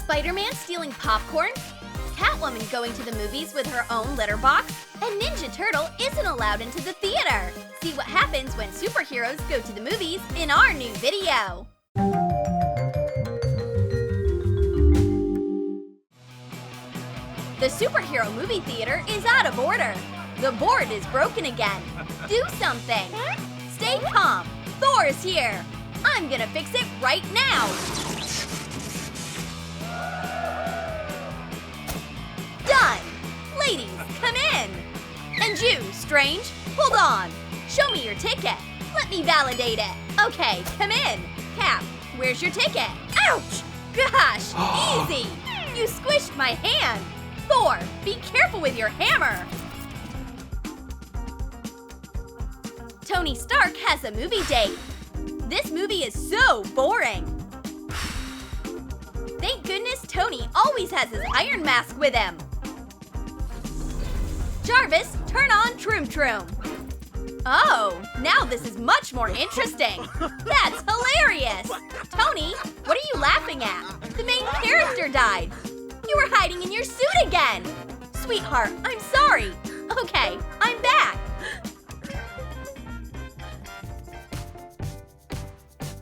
Spider-Man stealing popcorn, Catwoman going to the movies with her own litter box, and Ninja Turtle isn't allowed into the theater. See what happens when superheroes go to the movies in our new video. The superhero movie theater is out of order. The board is broken again. Do something. Stay calm. Thor's here. I'm gonna fix it right now. Done. Ladies, come in. And you, Strange, hold on. Show me your ticket. Let me validate it. Okay, come in. Cap, where's your ticket? Ouch! Gosh, easy. You squished my hand. Thor, be careful with your hammer. Tony Stark has a movie date. This movie is so boring. Thank goodness Tony always has his iron mask with him. Jarvis, turn on Troom Troom. Oh, now this is much more interesting. That's hilarious. Tony, what are you laughing at? The main character died. You were hiding in your suit again. Sweetheart, I'm sorry. Okay, I'm back.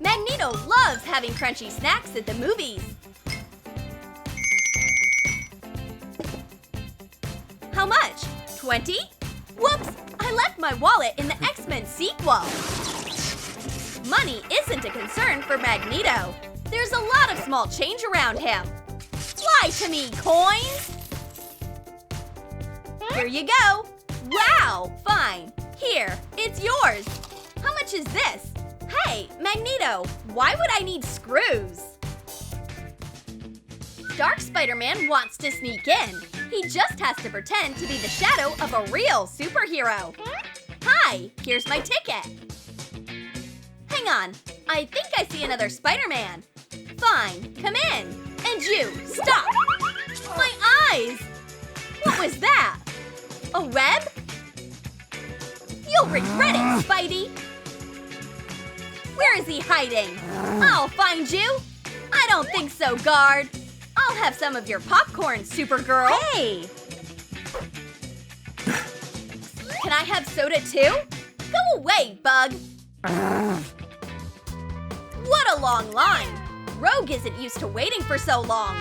Magneto loves having crunchy snacks at the movies. How much? 20? Whoops! I left my wallet in the X-Men sequel. Money isn't a concern for Magneto. There's a lot of small change around him. Fly to me, coins! Here you go. Wow, fine. Here, it's yours. How much is this? Hey, Magneto, why would I need screws? Dark Spider-Man wants to sneak in. He just has to pretend to be the shadow of a real superhero. Hi, here's my ticket. Hang on, I think I see another Spider-Man. Fine, come in. And you, stop! My eyes! What was that? A web? You'll regret it, Spidey! Where is he hiding? I'll find you! I don't think so, guard. I'll have some of your popcorn, Supergirl. Hey! Can I have soda too? Go away, Bug! What a long line! Rogue isn't used to waiting for so long.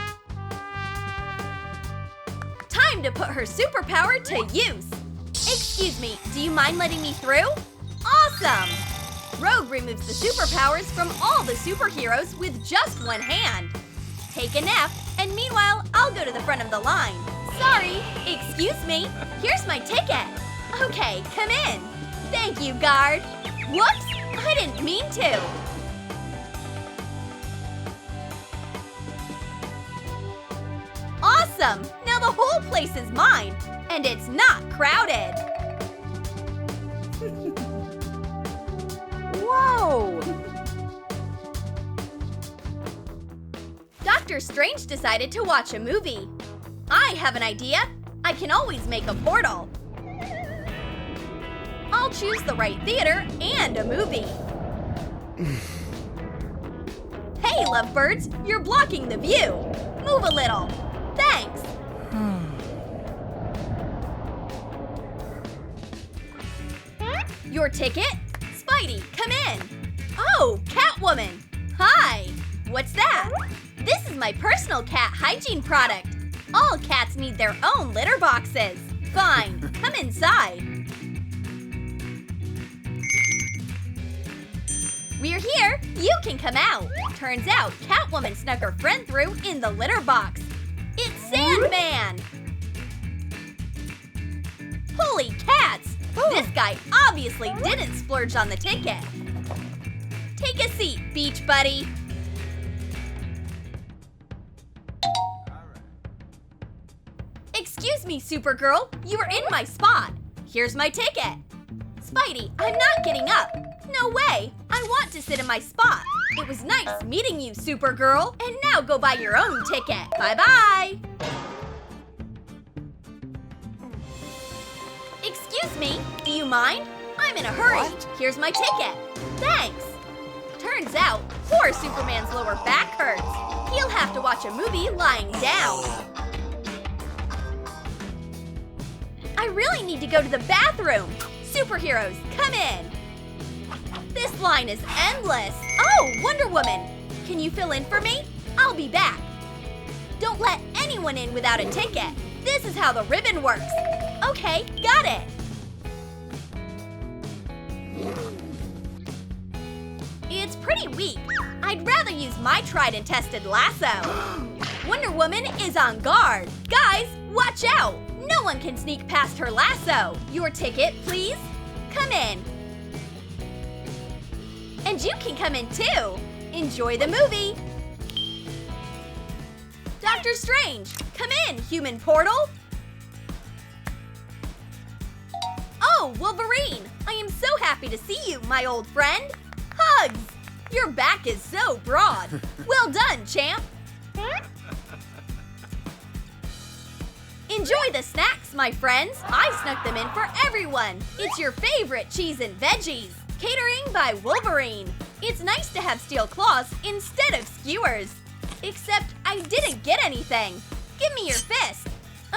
Time to put her superpower to use. Excuse me, do you mind letting me through? Awesome! Rogue removes the superpowers from all the superheroes with just one hand. Take a nap, and meanwhile, I'll go to the front of the line. Sorry, excuse me, here's my ticket. Okay, come in. Thank you, guard. Whoops, I didn't mean to. Awesome, now the whole place is mine, and it's not crowded. Whoa! Dr. Strange decided to watch a movie. I have an idea. I can always make a portal. I'll choose the right theater and a movie. Hey, lovebirds, you're blocking the view. Move a little. Thanks. Your ticket? Spidey, come in. Oh, Catwoman. Hi. What's that? This is my personal cat hygiene product. All cats need their own litter boxes. Fine, come inside. We're here, you can come out. Turns out Catwoman snuck her friend through in the litter box. It's Sandman! Holy cats! This guy obviously didn't splurge on the ticket. Take a seat, Beach Buddy. Excuse me, Supergirl. You were in my spot. Here's my ticket. Spidey, I'm not getting up. No way. I want to sit in my spot. It was nice meeting you, Supergirl. And now go buy your own ticket. Bye-bye. Excuse me, do you mind? I'm in a hurry. Here's my ticket. Thanks. Turns Turns out, poor Superman's lower back hurts. He'll have to watch a movie lying down. I really need to go to the bathroom. Superheroes, come in. This line is endless. Oh, Wonder Woman. Can you fill in for me? I'll be back. Don't let anyone in without a ticket. This is how the ribbon works. Okay, got it. It's pretty weak. I'd rather use my tried and tested lasso. Wonder Woman is on guard. Guys, watch out. No one can sneak past her lasso. Your ticket, please. Come in. And you can come in too. Enjoy the movie. Doctor Strange, come in, human portal. Oh, Wolverine, I am so happy to see you, my old friend. Hugs! Your back is so broad. Well done, champ. Enjoy the snacks, my friends. I snuck them in for everyone. It's your favorite cheese and veggies. Catering by Wolverine. It's nice to have steel claws instead of skewers. Except I didn't get anything. Give me your fist.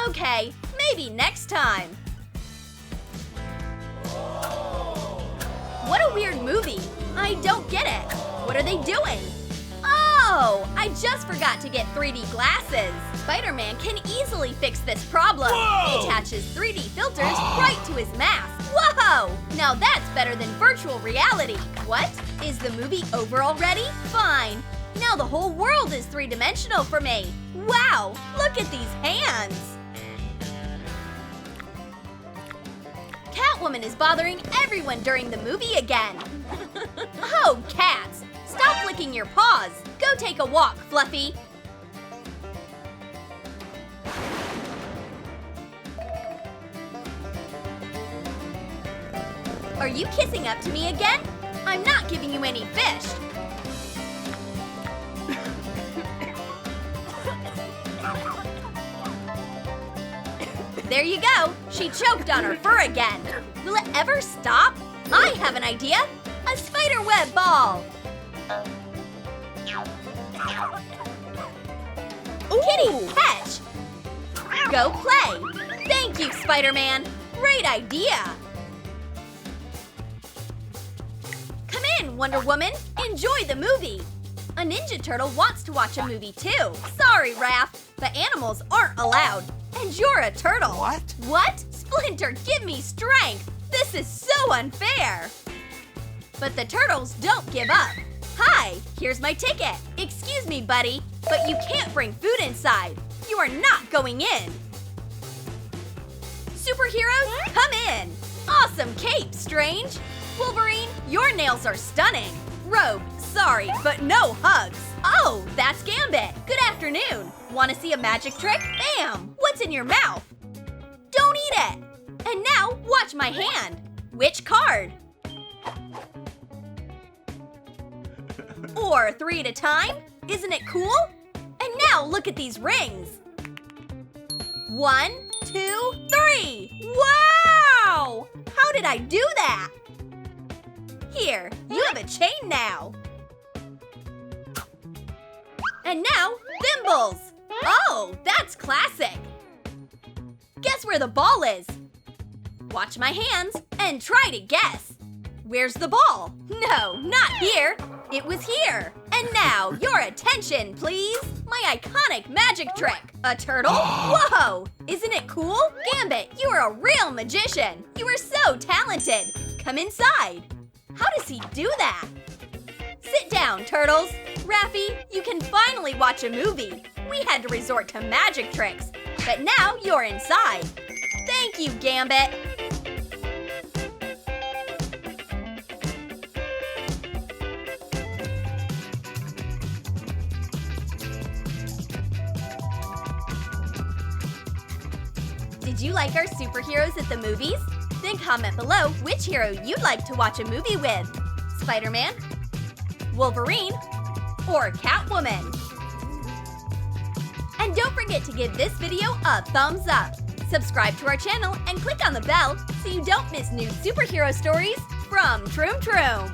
Okay, maybe next time. What a weird movie. I don't get it. What are they doing? Oh, I just forgot to get 3D glasses. Spider-Man can easily fix this problem. He attaches 3D filters right to his mask. Whoa! Now that's better than virtual reality. What? Is the movie over already? Fine. Now the whole world is three-dimensional for me. Wow, look at these hands. Catwoman is bothering everyone during the movie again. Oh, cats, stop licking your paws. Go take a walk, Fluffy. Are you kissing up to me again? I'm not giving you any fish. There you go. She choked on her fur again. Will it ever stop? I have an idea. A spider web ball. Ooh. Kitty, catch. Go play. Thank you, Spider-Man. Great idea. Come in, Wonder Woman. Enjoy the movie. A Ninja Turtle wants to watch a movie too. Sorry, Raph, but animals aren't allowed. And you're a turtle. What? What? Splinter, give me strength. This is so unfair. But the turtles don't give up. Hi, here's my ticket. Excuse me, buddy, but you can't bring food inside. You are not going in. Superheroes, come in. Awesome cape, Strange. Wolverine, your nails are stunning. Rogue, sorry, but no hugs. Oh, that's Gambit. Good afternoon. Want to see a magic trick? Bam! What's in your mouth? Don't eat it. And now, watch my hand. Which card? Or 3 at a time? Isn't it cool? And now look at these rings. 1, 2, 3. Wow! How did I do that? Here, you have a chain now. And now, thimbles. Oh, that's classic. Guess where the ball is? Watch my hands and try to guess. Where's the ball? No, not here. It was here. And now, your attention, please. My iconic magic trick. A turtle? Whoa! Isn't it cool? Gambit, you are a real magician. You are so talented. Come inside. How does he do that? Sit down, turtles. Raffi, you can finally watch a movie. We had to resort to magic tricks, but now you're inside. Thank you, Gambit. Did you like our superheroes at the movies? Then comment below which hero you'd like to watch a movie with. Spider-Man, Wolverine, or Catwoman. And don't forget to give this video a thumbs up. Subscribe to our channel and click on the bell so you don't miss new superhero stories from Troom Troom.